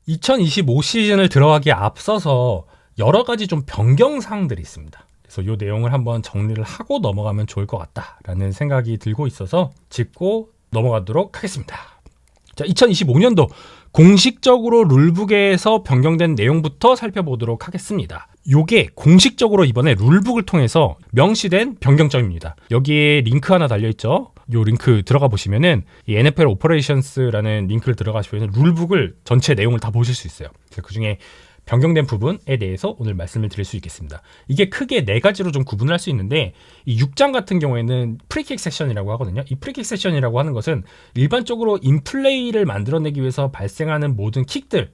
2025 시즌을 들어가기에 앞서서 여러 가지 좀 변경 사항들이 있습니다. 그래서 이 내용을 한번 정리를 하고 넘어가면 좋을 것 같다라는 생각이 들고 있어서 짚고 넘어가도록 하겠습니다. 자, 2025년도 공식적으로 룰북에서 변경된 내용부터 살펴보도록 하겠습니다. 요게 공식적으로 이번에 룰북을 통해서 명시된 변경점입니다. 여기에 링크 하나 달려있죠. 요 링크 들어가 보시면은 이 NFL 오퍼레이션스라는 링크를 들어가시면 룰북을 전체 내용을 다 보실 수 있어요. 그 중에 변경된 부분에 대해서 오늘 말씀을 드릴 수 있겠습니다. 이게 크게 네 가지로 좀 구분을 할 수 있는데, 이 6장 같은 경우에는 프리킥 세션이라고 하거든요. 이 프리킥 세션이라고 하는 것은 일반적으로 인플레이를 만들어내기 위해서 발생하는 모든 킥들을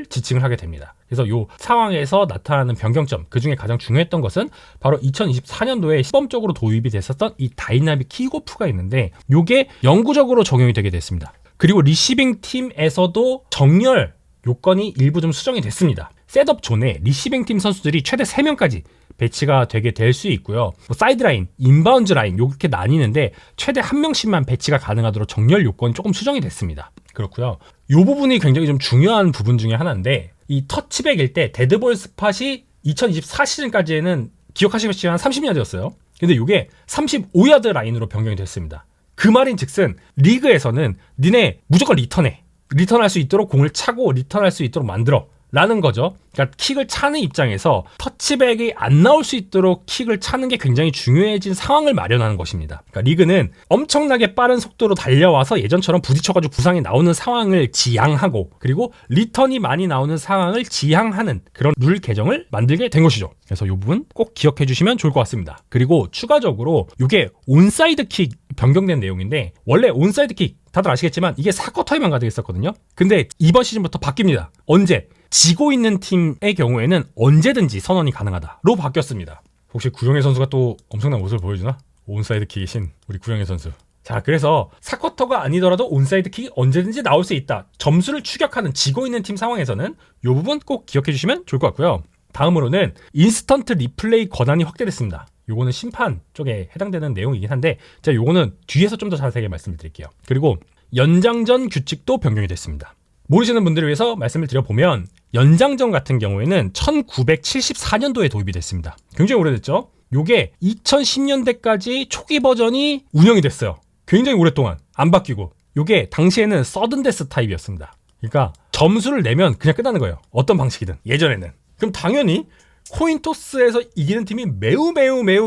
지칭을 하게 됩니다. 그래서 이 상황에서 나타나는 변경점, 그 중에 가장 중요했던 것은 바로 2024년도에 시범적으로 도입이 됐었던 이 다이나믹 킥오프가 있는데, 이게 영구적으로 적용이 되게 됐습니다. 그리고 리시빙 팀에서도 정렬 요건이 일부 좀 수정이 됐습니다. 셋업 존에 리시빙 팀 선수들이 최대 3명까지 배치가 되게 될 수 있고요. 사이드라인, 인바운드 라인 이렇게 나뉘는데 최대 1명씩만 배치가 가능하도록 정렬 요건이 조금 수정이 됐습니다. 그렇고요. 이 부분이 굉장히 좀 중요한 부분 중에 하나인데, 이 터치백일 때 데드볼 스팟이 2024 시즌까지에는 기억하시겠지만 30야드였어요. 근데 이게 35야드 라인으로 변경이 됐습니다. 그 말인 즉슨 리그에서는 니네 무조건 리턴할 수 있도록 공을 차고 리턴할 수 있도록 만들어 라는 거죠. 그러니까 킥을 차는 입장에서 터치백이 안 나올 수 있도록 킥을 차는 게 굉장히 중요해진 상황을 마련하는 것입니다. 그러니까 리그는 엄청나게 빠른 속도로 달려와서 예전처럼 부딪혀가지고 부상이 나오는 상황을 지양하고, 그리고 리턴이 많이 나오는 상황을 지양하는 그런 룰 개정을 만들게 된 것이죠. 그래서 이 부분 꼭 기억해 주시면 좋을 것 같습니다. 그리고 추가적으로 이게 온사이드 킥 변경된 내용인데, 원래 온사이드 킥 다들 아시겠지만 이게 4쿼터에만 가능했었거든요. 근데 이번 시즌부터 바뀝니다. 언제? 지고 있는 팀의 경우에는 언제든지 선언이 가능하다로 바뀌었습니다. 혹시 구영애 선수가 또 엄청난 모습을 보여주나? 온사이드 킥의 신 우리 구영애 선수. 자, 그래서 4쿼터가 아니더라도 온사이드 킥이 언제든지 나올 수 있다. 점수를 추격하는 지고 있는 팀 상황에서는 이 부분 꼭 기억해 주시면 좋을 것 같고요. 다음으로는 인스턴트 리플레이 권한이 확대됐습니다. 요거는 심판 쪽에 해당되는 내용이긴 한데, 제가 요거는 뒤에서 좀 더 자세하게 말씀을 드릴게요. 그리고 연장전 규칙도 변경이 됐습니다. 모르시는 분들을 위해서 말씀을 드려보면, 연장전 같은 경우에는 1974년도에 도입이 됐습니다. 굉장히 오래됐죠? 요게 2010년대까지 초기 버전이 운영이 됐어요. 굉장히 오랫동안 안 바뀌고, 요게 당시에는 서든데스 타입이었습니다. 그러니까 점수를 내면 그냥 끝나는 거예요. 어떤 방식이든. 예전에는. 그럼 당연히 코인토스에서 이기는 팀이 매우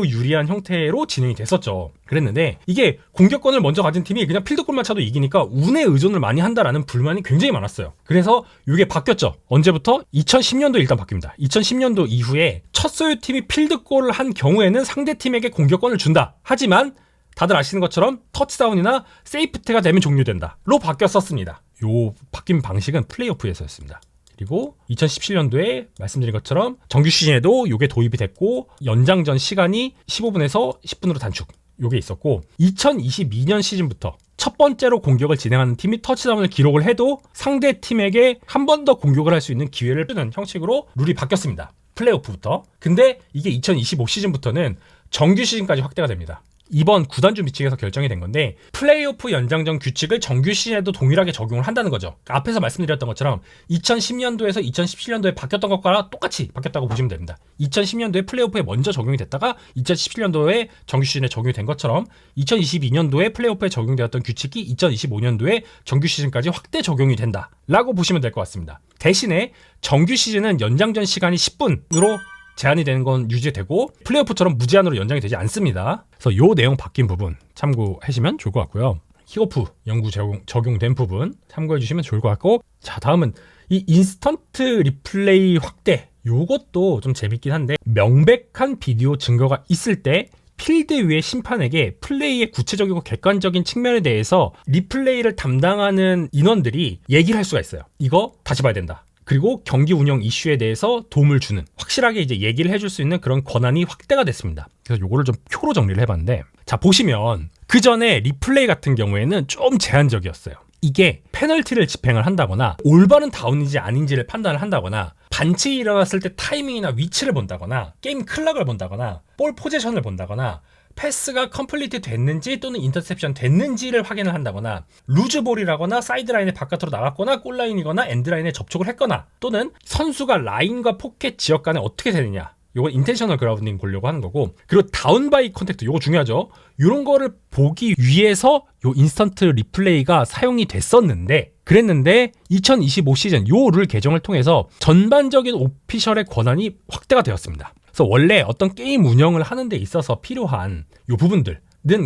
유리한 형태로 진행이 됐었죠. 그랬는데 이게 공격권을 먼저 가진 팀이 그냥 필드골만 차도 이기니까 운에 의존을 많이 한다라는 불만이 굉장히 많았어요. 그래서 이게 바뀌었죠. 언제부터? 2010년도 일단 바뀝니다. 2010년도 이후에 첫 소유팀이 필드골을 한 경우에는 상대팀에게 공격권을 준다. 하지만 다들 아시는 것처럼 터치다운이나 세이프티가 되면 종료된다로 바뀌었었습니다. 요 바뀐 방식은 플레이오프에서였습니다. 그리고 2017년도에 말씀드린 것처럼 정규 시즌에도 이게 도입이 됐고, 연장전 시간이 15분에서 10분으로 단축, 이게 있었고, 2022년 시즌부터 첫 번째로 공격을 진행하는 팀이 터치다운을 기록을 해도 상대 팀에게 한 번 더 공격을 할 수 있는 기회를 주는 형식으로 룰이 바뀌었습니다. 플레이오프부터. 근데 이게 2025 시즌부터는 정규 시즌까지 확대가 됩니다. 이번 구단주 미팅에서 결정이 된 건데, 플레이오프 연장전 규칙을 정규 시즌에도 동일하게 적용을 한다는 거죠. 앞에서 말씀드렸던 것처럼 2010년도에서 2017년도에 바뀌었던 것과 똑같이 바뀌었다고 보시면 됩니다. 2010년도에 플레이오프에 먼저 적용이 됐다가 2017년도에 정규 시즌에 적용이 된 것처럼 2022년도에 플레이오프에 적용되었던 규칙이 2025년도에 정규 시즌까지 확대 적용이 된다라고 보시면 될 것 같습니다. 대신에 정규 시즌은 연장전 시간이 10분으로 제한이 되는 건 유지되고, 플레이오프처럼 무제한으로 연장이 되지 않습니다. 그래서 요 내용 바뀐 부분 참고하시면 좋을 것 같고요. 킥오프 영구 적용된 부분 참고해 주시면 좋을 것 같고, 자, 다음은 이 인스턴트 리플레이 확대, 요것도 좀 재밌긴 한데, 명백한 비디오 증거가 있을 때 필드 위의 심판에게 플레이의 구체적이고 객관적인 측면에 대해서 리플레이를 담당하는 인원들이 얘기를 할 수가 있어요. 이거 다시 봐야 된다. 그리고 경기 운영 이슈에 대해서 도움을 주는, 확실하게 이제 얘기를 해줄 수 있는 그런 권한이 확대가 됐습니다. 그래서 요거를 좀 표로 정리를 해봤는데, 자, 보시면 그 전에 리플레이 같은 경우에는 좀 제한적이었어요. 이게 페널티를 집행을 한다거나, 올바른 다운인지 아닌지를 판단을 한다거나, 반칙이 일어났을 때 타이밍이나 위치를 본다거나, 게임 클락을 본다거나, 볼 포지션을 본다거나, 패스가 컴플리트 됐는지 또는 인터셉션 됐는지를 확인을 한다거나 루즈볼이라거나 사이드라인의 바깥으로 나갔거나 골라인이거나 엔드라인에 접촉을 했거나 또는 선수가 라인과 포켓 지역 간에 어떻게 되느냐, 요건 인텐셔널 그라운딩 보려고 하는 거고, 그리고 다운바이 컨택트, 요거 중요하죠. 요런 거를 보기 위해서 요 인스턴트 리플레이가 사용이 그랬는데 2025 시즌 요 룰 개정을 통해서 전반적인 오피셜의 권한이 확대가 되었습니다. 그래서 원래 어떤 게임 운영을 하는 데 있어서 필요한 요 부분들은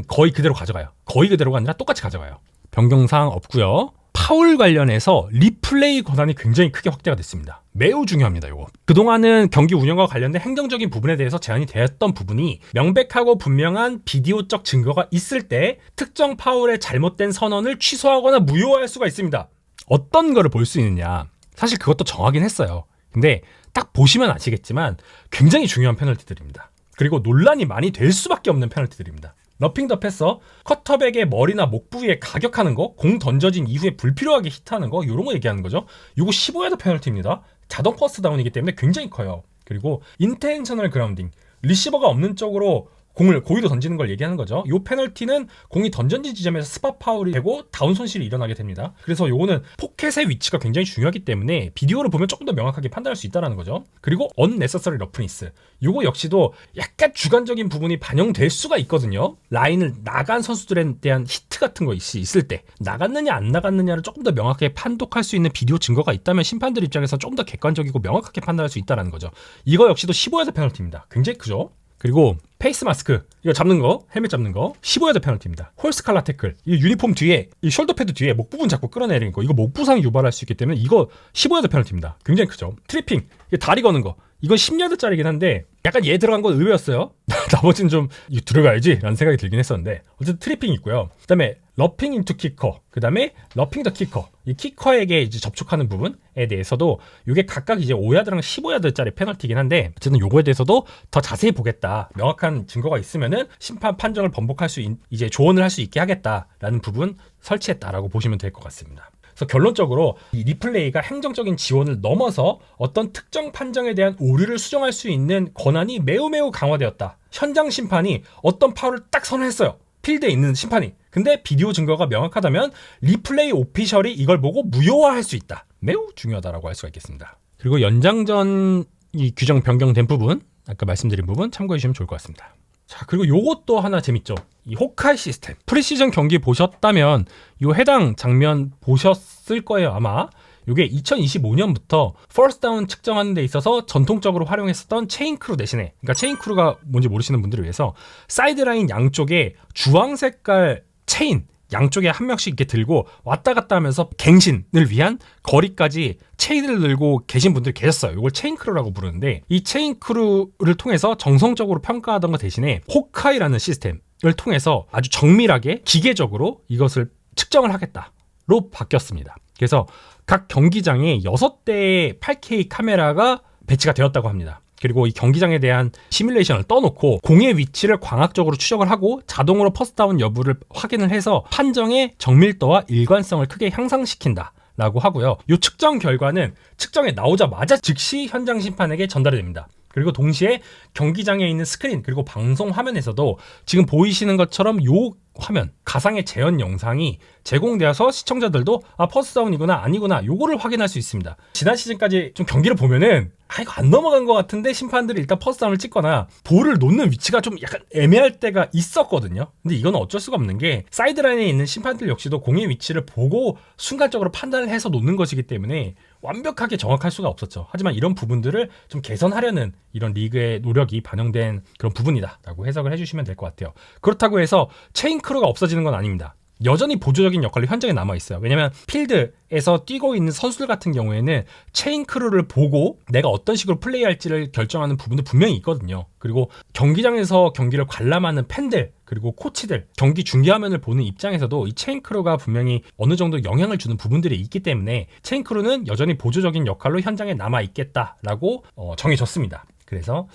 거의 그대로 가져가요. 거의 그대로가 아니라 똑같이 가져가요. 변경사항 없고요. 파울 관련해서 리플레이 권한이 굉장히 크게 확대가 됐습니다. 매우 중요합니다. 요거. 그동안은 경기 운영과 관련된 행정적인 부분에 대해서 제한이 되었던 부분이 명백하고 분명한 비디오적 증거가 있을 때 특정 파울의 잘못된 선언을 취소하거나 무효화할 수가 있습니다. 어떤 거를 볼 수 있느냐, 사실 그것도 정하긴 했어요. 근데 딱 보시면 아시겠지만 굉장히 중요한 페널티들입니다. 그리고 논란이 많이 될 수밖에 없는 페널티들입니다. 러핑 더 패서, 커터백의 머리나 목 부위에 가격하는 거, 공 던져진 이후에 불필요하게 히트하는 거, 이런 거 얘기하는 거죠. 이거 15야드 페널티입니다. 자동 퍼스트 다운이기 때문에 굉장히 커요. 그리고 인텐셔널 그라운딩, 리시버가 없는 쪽으로 공을 고의로 던지는 걸 얘기하는 거죠. 이 페널티는 공이 던전진 지점에서 스팟 파울이 되고 다운 손실이 일어나게 됩니다. 그래서 요거는 포켓의 위치가 굉장히 중요하기 때문에 비디오를 보면 조금 더 명확하게 판단할 수 있다는 거죠. 그리고 unnecessary roughness, 요거 역시도 약간 주관적인 부분이 반영될 수가 있거든요. 라인을 나간 선수들에 대한 히트 같은 거 있을 때 나갔느냐 안 나갔느냐를 조금 더 명확하게 판독할 수 있는 비디오 증거가 있다면 심판들 입장에서 좀 더 객관적이고 명확하게 판단할 수 있다는 거죠. 이거 역시도 15야드 페널티입니다. 굉장히 크죠. 그리고 페이스 마스크, 이거 잡는 거, 헬멧 잡는 거 15야드 페널티입니다. 홀스칼라 태클, 이 유니폼 뒤에, 이 숄더 패드 뒤에 목 부분 잡고 끌어내리는 거, 이거 목 부상 유발할 수 있기 때문에 이거 15야드 페널티입니다. 굉장히 크죠. 트리핑, 다리 거는 거, 이건 10야드짜리긴 한데 약간 얘 들어간 건 의외였어요. 나머지는 좀 이거 들어가야지 라는 생각이 들긴 했었는데 어쨌든 트리핑 있고요. 그 다음에 러핑 인투 키커, 그 다음에 러핑 더 키커, 이 키커에게 이제 접촉하는 부분에 대해서도 이게 각각 이제 5야드랑 15야드짜리 페널티긴 한데 어쨌든 요거에 대해서도 더 자세히 보겠다, 명확한 증거가 있으면은 심판 판정을 번복할 수 이제 조언을 할 수 있게 하겠다라는 부분 설치했다라고 보시면 될 것 같습니다. 그래서 결론적으로 이 리플레이가 행정적인 지원을 넘어서 어떤 특정 판정에 대한 오류를 수정할 수 있는 권한이 매우 강화되었다. 현장 심판이 어떤 파울을 딱 선언했어요. 필드에 있는 심판이. 근데 비디오 증거가 명확하다면 리플레이 오피셜이 이걸 보고 무효화할 수 있다. 매우 중요하다라고 할 수가 있겠습니다. 그리고 연장전 이 규정 변경된 부분, 아까 말씀드린 부분 참고해 주시면 좋을 것 같습니다. 자, 그리고 요것도 하나 재밌죠. 이 호카이 시스템. 프리시즌 경기 보셨다면 요 해당 장면 보셨을 거예요, 아마. 요게 2025년부터 퍼스트 다운 측정하는 데 있어서 전통적으로 활용했었던 체인크루 대신에, 그러니까 체인크루가 뭔지 모르시는 분들을 위해서 사이드라인 양쪽에 주황 색깔 체인 양쪽에 한 명씩 이렇게 들고 왔다 갔다 하면서 갱신을 위한 거리까지 체인을 들고 계신 분들이 계셨어요. 이걸 체인크루라고 부르는데, 이 체인크루를 통해서 정성적으로 평가하던 것 대신에 호카이라는 시스템을 통해서 아주 정밀하게 기계적으로 이것을 측정을 하겠다로 바뀌었습니다. 그래서 각 경기장에 6대의 8K 카메라가 배치가 되었다고 합니다. 그리고 이 경기장에 대한 시뮬레이션을 떠놓고 공의 위치를 광학적으로 추적을 하고 자동으로 퍼스트다운 여부를 확인을 해서 판정의 정밀도와 일관성을 크게 향상시킨다 라고 하고요. 이 측정 결과는 측정에 나오자마자 즉시 현장 심판에게 전달이 됩니다. 그리고 동시에 경기장에 있는 스크린 그리고 방송 화면에서도 지금 보이시는 것처럼 요 화면, 가상의 재현 영상이 제공되어서 시청자들도 퍼스트다운이구나 아니구나 요거를 확인할 수 있습니다. 지난 시즌까지 좀 경기를 보면은 이거 안 넘어간 것 같은데 심판들이 일단 퍼스트다운을 찍거나 볼을 놓는 위치가 좀 약간 애매할 때가 있었거든요. 근데 이건 어쩔 수가 없는 게 사이드라인에 있는 심판들 역시도 공의 위치를 보고 순간적으로 판단을 해서 놓는 것이기 때문에 완벽하게 정확할 수가 없었죠. 하지만 이런 부분들을 좀 개선하려는 이런 리그의 노력이 반영된 그런 부분이다라고 해석을 해주시면 될 것 같아요. 그렇다고 해서 체인크루가 없어지는 건 아닙니다. 여전히 보조적인 역할로 현장에 남아있어요. 왜냐면 필드에서 뛰고 있는 선수들 같은 경우에는 체인크루를 보고 내가 어떤 식으로 플레이할지를 결정하는 부분도 분명히 있거든요. 그리고 경기장에서 경기를 관람하는 팬들 그리고 코치들, 경기 중계화면을 보는 입장에서도 이 체인크루가 분명히 어느 정도 영향을 주는 부분들이 있기 때문에 체인크루는 여전히 보조적인 역할로 현장에 남아있겠다라고 정해졌습니다. 그래서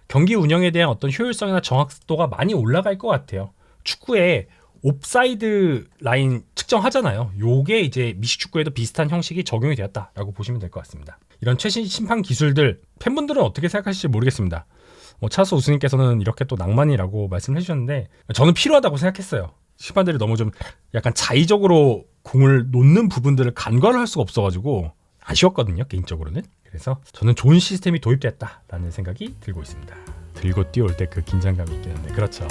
경기 운영에 대한 어떤 효율성이나 정확도가 많이 올라갈 것 같아요. 축구에 옵사이드 라인 측정하잖아요. 요게 이제 미식축구에도 비슷한 형식이 적용이 되었다라고 보시면 될 것 같습니다. 이런 최신 심판 기술들 팬분들은 어떻게 생각하실지 모르겠습니다. 뭐 차수 우수님께서는 이렇게 또 낭만이라고 말씀해 주셨는데 저는 필요하다고 생각했어요. 심판들이 너무 좀 약간 자의적으로 공을 놓는 부분들을 간과를 할 수가 없어가지고 아쉬웠거든요, 개인적으로는. 그래서 저는 좋은 시스템이 도입됐다라는 생각이 들고 있습니다. 들고 뛰어올 때 그 긴장감이 있긴 한데 그렇죠.